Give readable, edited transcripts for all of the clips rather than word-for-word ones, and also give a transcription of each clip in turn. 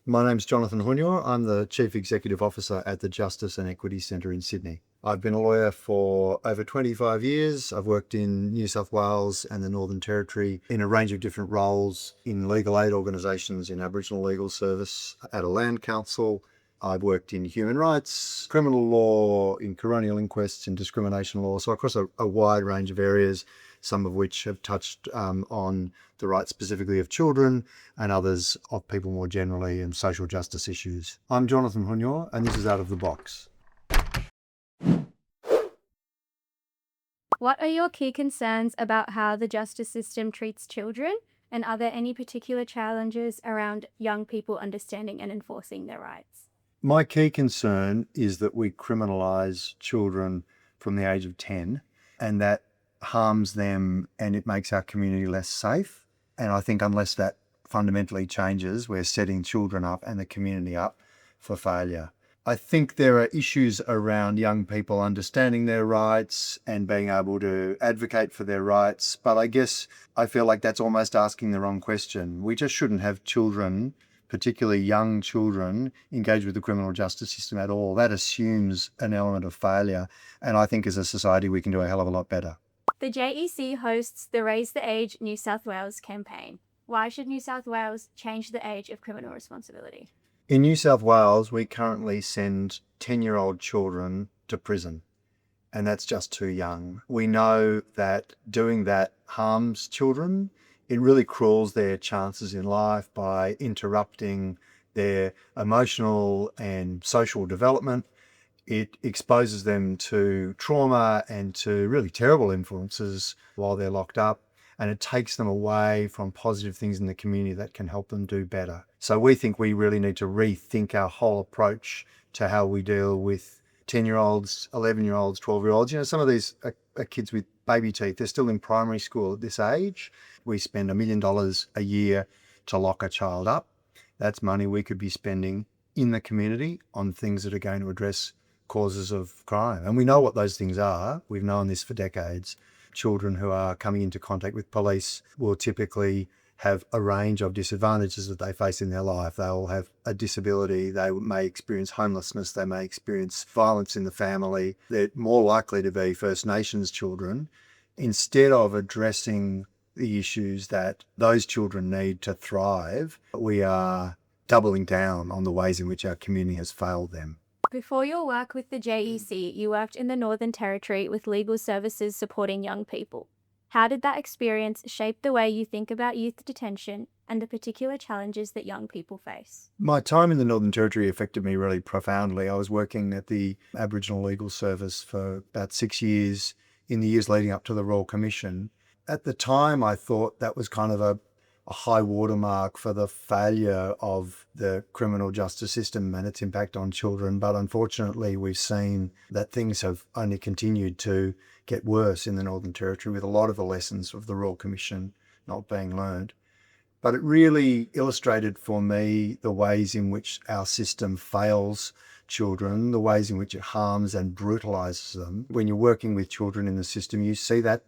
My name's Jonathon Hunyor. I'm the Chief Executive Officer at the Justice and Equity Centre in Sydney. I've been a lawyer for over 25 years. I've worked in New South Wales and the Northern Territory in a range of different roles in legal aid organisations, in Aboriginal Legal Service, at a land council. I've worked in human rights, criminal law, in coronial inquests, in discrimination law, so across a wide range of areas, some of which have touched on the rights specifically of children and others of people more generally and social justice issues. I'm Jonathon Hunyor and this is Out of the Box. What are your key concerns about how the justice system treats children? And are there any particular challenges around young people understanding and enforcing their rights? My key concern is that we criminalise children from the age of 10 and that harms them and it makes our community less safe. And I think unless that fundamentally changes, we're setting children up and the community up for failure. I think there are issues around young people understanding their rights and being able to advocate for their rights. But I guess I feel like that's almost asking the wrong question. We just shouldn't have children, particularly young children, engage with the criminal justice system at all. That assumes an element of failure. And I think as a society, we can do a hell of a lot better. The JEC hosts the Raise the Age New South Wales campaign. Why should New South Wales change the age of criminal responsibility? In New South Wales, we currently send 10-year-old children to prison, and that's just too young. We know that doing that harms children. It really cruels their chances in life by interrupting their emotional and social development. It exposes them to trauma and to really terrible influences while they're locked up. And it takes them away from positive things in the community that can help them do better. So we think we really need to rethink our whole approach to how we deal with 10-year-olds, 11-year-olds, 12-year-olds. You know, some of these are kids with baby teeth. They're still in primary school at this age. We spend $1 million a year to lock a child up. That's money we could be spending in the community on things that are going to address causes of crime. And we know what those things are. We've known this for decades. Children who are coming into contact with police will typically have a range of disadvantages that they face in their life. They will have a disability, they may experience homelessness, they may experience violence in the family. They're more likely to be First Nations children. Instead of addressing the issues that those children need to thrive, we are doubling down on the ways in which our community has failed them. Before your work with the JEC, you worked in the Northern Territory with legal services supporting young people. How did that experience shape the way you think about youth detention and the particular challenges that young people face? My time in the Northern Territory affected me really profoundly. I was working at the Aboriginal Legal Service for about 6 years in the years leading up to the Royal Commission. At the time, I thought that was kind of a high watermark for the failure of the criminal justice system and its impact on children. But unfortunately, we've seen that things have only continued to get worse in the Northern Territory with a lot of the lessons of the Royal Commission not being learned. But it really illustrated for me the ways in which our system fails children, the ways in which it harms and brutalises them. When you're working with children in the system, you see that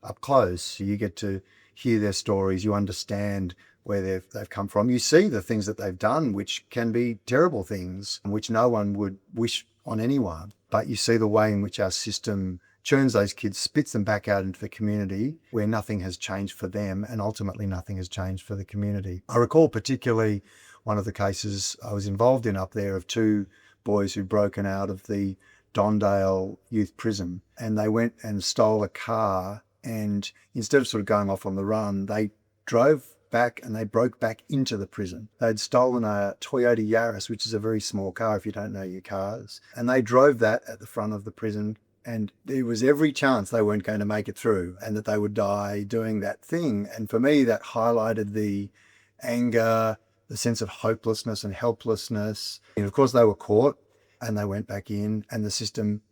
up close. You get to hear their stories, you understand where they've come from. You see the things that they've done, which can be terrible things, which no one would wish on anyone. But you see the way in which our system churns those kids, spits them back out into the community where nothing has changed for them and ultimately nothing has changed for the community. I recall particularly one of the cases I was involved in up there of 2 boys who'd broken out of the Dondale youth prison and they went and stole a car. And instead of sort of going off on the run, they drove back and they broke back into the prison. They'd stolen a Toyota Yaris, which is a very small car if you don't know your cars. And they drove that at the front of the prison. And there was every chance they weren't going to make it through and that they would die doing that thing. And for me, that highlighted the anger, the sense of hopelessness and helplessness. And of course, they were caught and they went back in and the system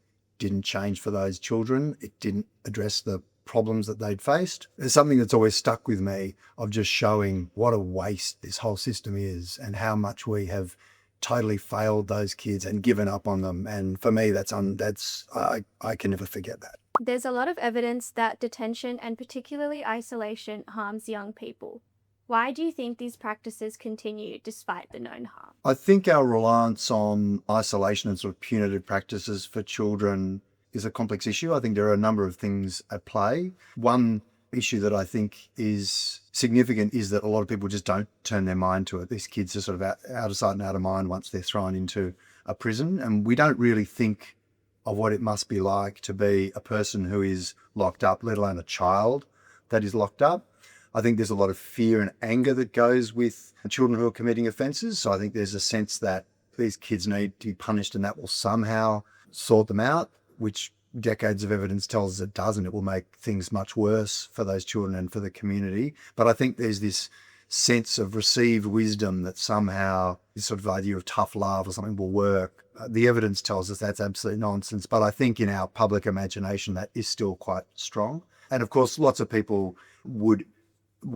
didn't change for those children. It didn't address the problems that they'd faced. There's something that's always stuck with me of just showing what a waste this whole system is and how much we have totally failed those kids and given up on them. And for me, I can never forget that. There's a lot of evidence that detention and particularly isolation harms young people. Why do you think these practices continue despite the known harm? I think our reliance on isolation and sort of punitive practices for children is a complex issue. I think there are a number of things at play. One issue that I think is significant is that a lot of people just don't turn their mind to it. These kids are sort of out of sight and out of mind once they're thrown into a prison, and we don't really think of what it must be like to be a person who is locked up, let alone a child that is locked up. I think there's a lot of fear and anger that goes with children who are committing offences. So I think there's a sense that these kids need to be punished and that will somehow sort them out, which decades of evidence tells us it doesn't. It will make things much worse for those children and for the community. But I think there's this sense of received wisdom that somehow this sort of idea of tough love or something will work. The evidence tells us that's absolute nonsense. But I think in our public imagination, that is still quite strong. And of course, lots of people would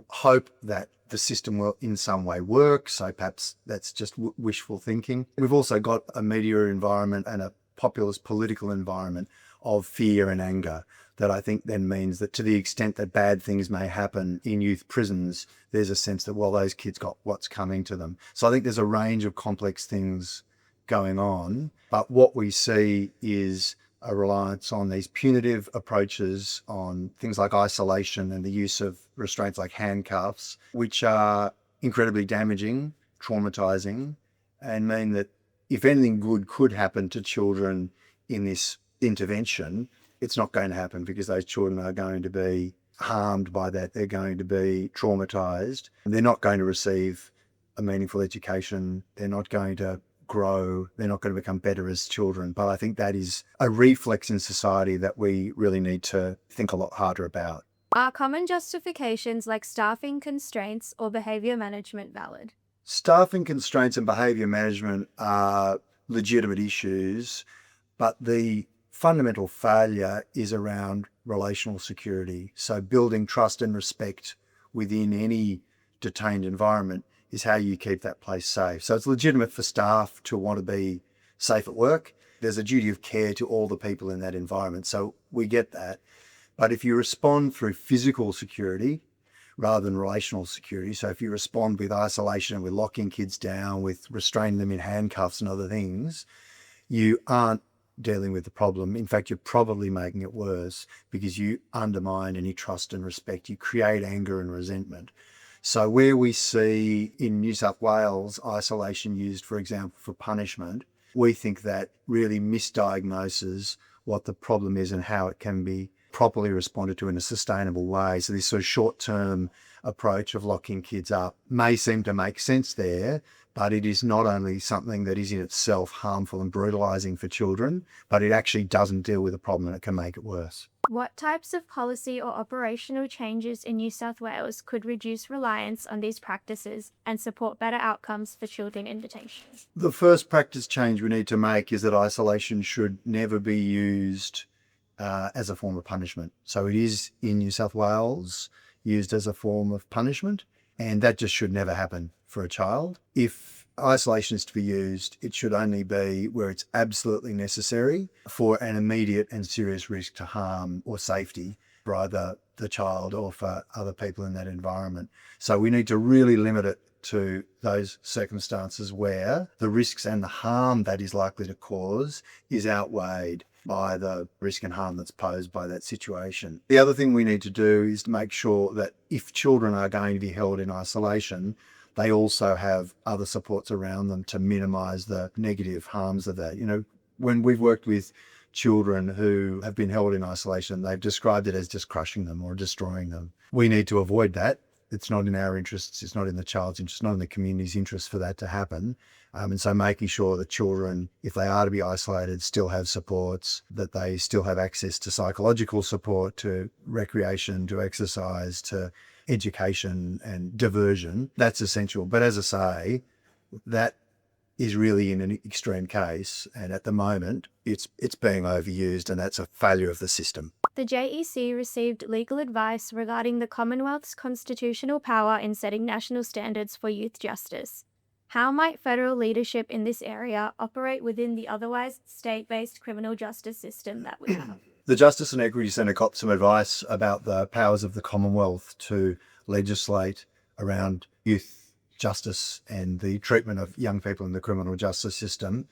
hope that the system will in some way work. So perhaps that's just wishful thinking. We've also got a media environment and a populist political environment of fear and anger that I think then means that to the extent that bad things may happen in youth prisons, there's a sense that, well, those kids got what's coming to them. So I think there's a range of complex things going on. But what we see is a reliance on these punitive approaches, on things like isolation and the use of restraints like handcuffs, which are incredibly damaging, traumatizing, and mean that if anything good could happen to children in this intervention, it's not going to happen because those children are going to be harmed by that. They're going to be traumatized. They're not going to receive a meaningful education. They're not going to grow. They're not going to become better as children. But I think that is a reflex in society that we really need to think a lot harder about. Are common justifications like staffing constraints or behaviour management valid? Staffing constraints and behaviour management are legitimate issues, but the fundamental failure is around relational security. So building trust and respect within any detained environment is how you keep that place safe. So it's legitimate for staff to want to be safe at work. There's a duty of care to all the people in that environment. So we get that. But if you respond through physical security rather than relational security, so if you respond with isolation, with locking kids down, with restraining them in handcuffs and other things, you aren't dealing with the problem. In fact, you're probably making it worse because you undermine any trust and respect. You create anger and resentment. So where we see in New South Wales isolation used, for example, for punishment, we think that really misdiagnoses what the problem is and how it can be properly responded to in a sustainable way. So this sort of short-term approach of locking kids up may seem to make sense there, but it is not only something that is in itself harmful and brutalising for children, but it actually doesn't deal with the problem and it can make it worse. What types of policy or operational changes in New South Wales could reduce reliance on these practices and support better outcomes for children in detention? The first practice change we need to make is that isolation should never be used as a form of punishment. So it is in New South Wales used as a form of punishment, and that just should never happen for a child. If isolation is to be used, it should only be where it's absolutely necessary for an immediate and serious risk to harm or safety for either the child or for other people in that environment. So we need to really limit it to those circumstances where the risks and the harm that is likely to cause is outweighed by the risk and harm that's posed by that situation. The other thing we need to do is to make sure that if children are going to be held in isolation, they also have other supports around them to minimise the negative harms of that. You know, when we've worked with children who have been held in isolation, they've described it as just crushing them or destroying them. We need to avoid that. It's not in our interests, it's not in the child's interest, not in the community's interest for that to happen. And so making sure that children, if they are to be isolated, still have supports, that they still have access to psychological support, to recreation, to exercise, to education and diversion, that's essential. But as I say, that is really in an extreme case, and at the moment it's being overused, and that's a failure of the system. The JEC received legal advice regarding the Commonwealth's constitutional power in setting national standards for youth justice. How might federal leadership in this area operate within the otherwise state-based criminal justice system that we have? The Justice and Equity Centre got some advice about the powers of the Commonwealth to legislate around youth justice and the treatment of young people in the criminal justice system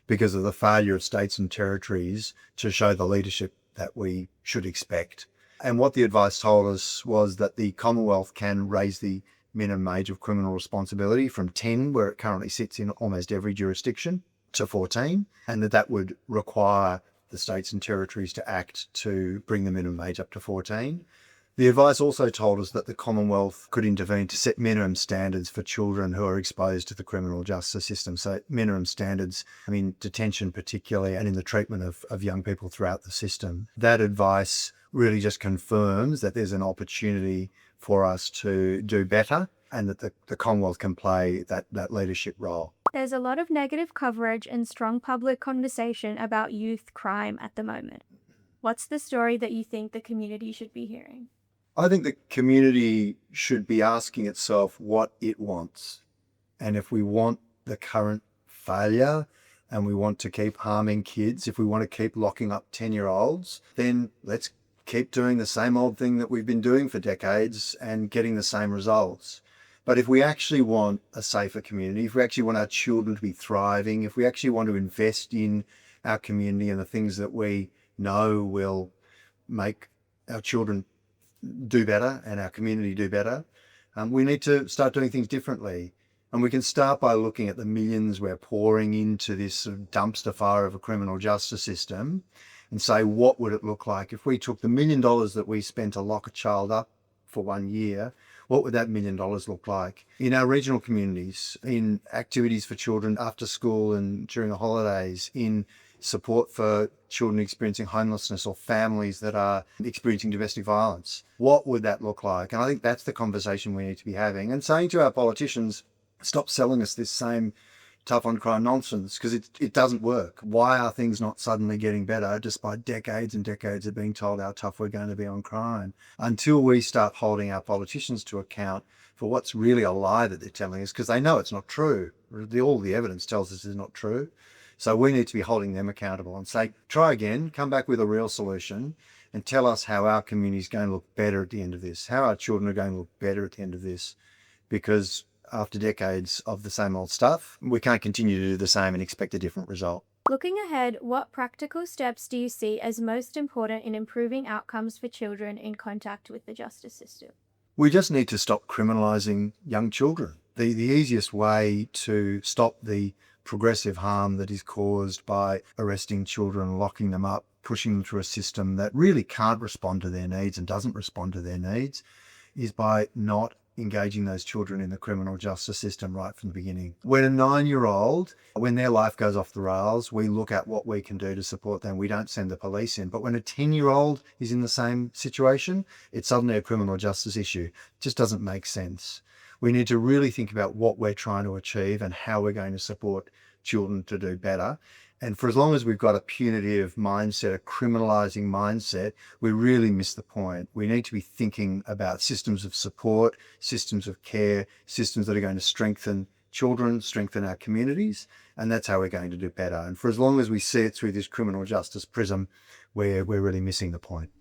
because of the failure of states and territories to show the leadership that we should expect. And what the advice told us was that the Commonwealth can raise the minimum age of criminal responsibility from 10, where it currently sits in almost every jurisdiction, to 14, and that would require the states and territories to act to bring the minimum age up to 14. The advice also told us that the Commonwealth could intervene to set minimum standards for children who are exposed to the criminal justice system. So minimum standards, detention particularly, and in the treatment of young people throughout the system. That advice really just confirms that there's an opportunity for us to do better and that the Commonwealth can play that leadership role. There's a lot of negative coverage and strong public conversation about youth crime at the moment. What's the story that you think the community should be hearing? I think the community should be asking itself what it wants. And if we want the current failure and we want to keep harming kids, if we want to keep locking up 10-year-olds, then let's keep doing the same old thing that we've been doing for decades and getting the same results. But if we actually want a safer community, if we actually want our children to be thriving, if we actually want to invest in our community and the things that we know will make our children do better and our community do better, we need to start doing things differently. And we can start by looking at the millions we're pouring into this sort of dumpster fire of a criminal justice system and say, what would it look like if we took the $1 million that we spent to lock a child up for 1 year? What would that $1 million look like? In our regional communities, in activities for children after school and during the holidays, in support for children experiencing homelessness or families that are experiencing domestic violence. What would that look like? And I think that's the conversation we need to be having and saying to our politicians, stop selling us this same tough on crime nonsense, because it doesn't work. Why are things not suddenly getting better despite decades and decades of being told how tough we're going to be on crime? Until we start holding our politicians to account for what's really a lie that they're telling us, because they know it's not true. All the evidence tells us it's not true. So we need to be holding them accountable and say, try again, come back with a real solution and tell us how our community is going to look better at the end of this, how our children are going to look better at the end of this. Because after decades of the same old stuff, we can't continue to do the same and expect a different result. Looking ahead, what practical steps do you see as most important in improving outcomes for children in contact with the justice system? We just need to stop criminalising young children. The easiest way to stop the progressive harm that is caused by arresting children, locking them up, pushing them through a system that really can't respond to their needs and doesn't respond to their needs is by not engaging those children in the criminal justice system right from the beginning. When a 9-year-old, when their life goes off the rails, we look at what we can do to support them. We don't send the police in. But when a 10-year-old is in the same situation, it's suddenly a criminal justice issue. It just doesn't make sense. We need to really think about what we're trying to achieve and how we're going to support children to do better. And for as long as we've got a punitive mindset, a criminalising mindset, we really miss the point. We need to be thinking about systems of support, systems of care, systems that are going to strengthen children, strengthen our communities, and that's how we're going to do better. And for as long as we see it through this criminal justice prism, we're really missing the point.